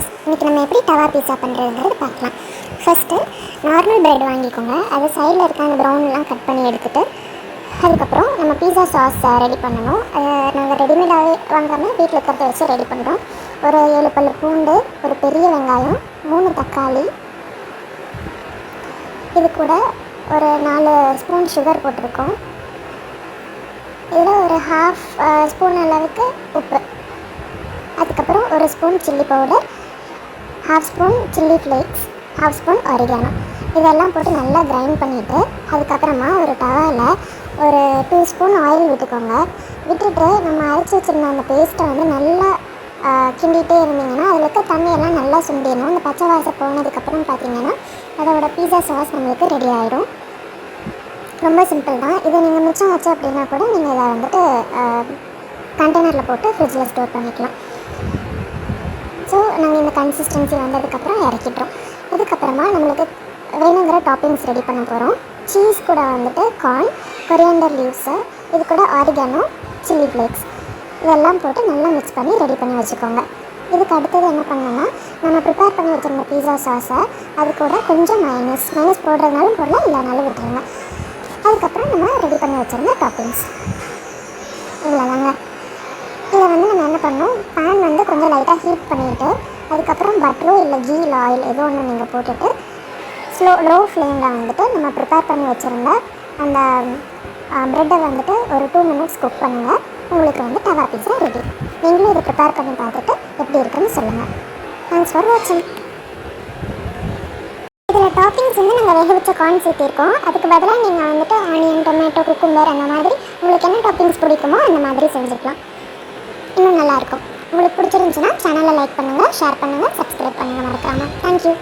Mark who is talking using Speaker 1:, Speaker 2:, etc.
Speaker 1: Viewers, இன்றைக்கி நம்ம எப்படி தவா பீஸா பண்ணுறதுங்கிறது பார்க்கலாம். ஃபஸ்ட்டு நார்மல் ப்ரெட் வாங்கிக்கோங்க. அது சைடில் இருக்க அந்த ப்ரௌன்லாம் கட் பண்ணி எடுத்துகிட்டு அதுக்கப்புறம் நம்ம பீஸா சாஸ் ரெடி பண்ணணும். நாங்கள் ரெடிமேடாகவே வாங்காமல் வீட்டில் இருக்கிறத வச்சு ரெடி பண்ணுறோம். ஒரு 7 பல் பூண்டு, ஒரு பெரிய வெங்காயம், 3 தக்காளி, இது கூட ஒரு 4 ஸ்பூன் சுகர் போட்டிருக்கோம். இதில் ஒரு ½ ஸ்பூன் அளவுக்கு உப்பு, அதுக்கப்புறம் 1 spoon chilli powder, ½ spoon chilli flakes, ½ spoon oregano, இதெல்லாம் போட்டு நல்லா கிரைண்ட் பண்ணிவிட்டு அதுக்கப்புறமா ஒரு டவாவில் ஒரு 2 ஸ்பூன் ஆயில் விட்டுக்கோங்க. விட்டுட்டு நம்ம அரைச்சி வச்சுருந்த அந்த பேஸ்ட்டை வந்து நல்லா கிண்டிகிட்டே இருந்தீங்கன்னா அதில் இருக்க தண்ணியெல்லாம் நல்லா சுண்டிடணும். அந்த பச்சை வாசம் போனதுக்கப்புறம் பார்த்திங்கன்னா அதோட பீஸா சாஸ் நம்மளுக்கு ரெடி ஆகிடும். ரொம்ப சிம்பிள் தான். இதை நீங்கள் மிச்சம் வச்சு அப்படின்னா கூட நீங்கள் இதை வந்துட்டு கண்டெய்னரில் போட்டு ஃப்ரிட்ஜில் ஸ்டோர் பண்ணிக்கலாம். ஸோ நாங்கள் இந்த கன்சிஸ்டன்சி வந்ததுக்கப்புறம் இறக்கிட்டோம். இதுக்கப்புறமா நம்மளுக்கு வேணுங்கிற டாப்பிங்ஸ் ரெடி பண்ண போகிறோம். சீஸ் கூட வந்துட்டு கார்ன், கொரியாண்டர் லீவ்ஸு, இது கூட ஆரிகானோ, சில்லி ஃப்ளேக்ஸ், இதெல்லாம் போட்டு நல்லா மிக்ஸ் பண்ணி ரெடி பண்ணி வச்சுக்கோங்க. இதுக்கு அடுத்தது என்ன பண்ணணும்னா, நம்ம ப்ரிப்பேர் பண்ணி வச்சுருந்த பீஸா சாஸை அது கூட கொஞ்சம் மைனஸ் போடுறதுனாலும் போடலாம், இல்லைனாலும் விட்டுருங்க. அதுக்கப்புறம் நம்ம ரெடி பண்ணி வச்சுருந்த டாப்பிங்ஸ் இவ்வளோதாங்க. இதை வந்து நம்ம என்ன பண்ணணும், பேன் வந்து கொஞ்சம் லைட்டாக ஹீட் பண்ணிவிட்டு அதுக்கப்புறம் பட்டரோ இல்லை கீ இல்லை ஆயில் ஏதோ ஒன்று நீங்கள் போட்டுட்டு லோ ஃப்ளேமில் வந்துட்டு நம்ம ப்ரிப்பேர் பண்ணி வச்சுருந்த அந்த ப்ரெட்டை வந்துட்டு ஒரு 2 மினிட்ஸ் குக் பண்ணுங்கள். உங்களுக்கு வந்து தவா பீஸா ரெடி. நீங்களும் இதை ப்ரிப்பேர் பண்ணி பார்த்துட்டு எப்படி இருக்குன்னு சொல்லுங்கள். தேங்க்ஸ் ஃபார் வாட்சிங். இதில் டாப்பிங்ஸ் வந்து நாங்கள் வேக வச்ச கார்ன் சேர்த்திருக்கோம். அதுக்கு பதிலாக நீங்கள் வந்துட்டு ஆனியன், டொமேட்டோ, குக்கும்பர் அந்த மாதிரி உங்களுக்கு என்ன டாப்பிங்ஸ் பிடிக்குமோ அந்த மாதிரி செஞ்சுக்கலாம். இன்னும் நல்லாயிருக்கும். உங்களுக்கு பிடிச்சிருந்துச்சுன்னா சேனலை லைக் பண்ணுங்கள், ஷேர் பண்ணுங்கள், சப்ஸ்கிரைப் பண்ணுங்கள் மறக்காமல். தேங்க்யூ.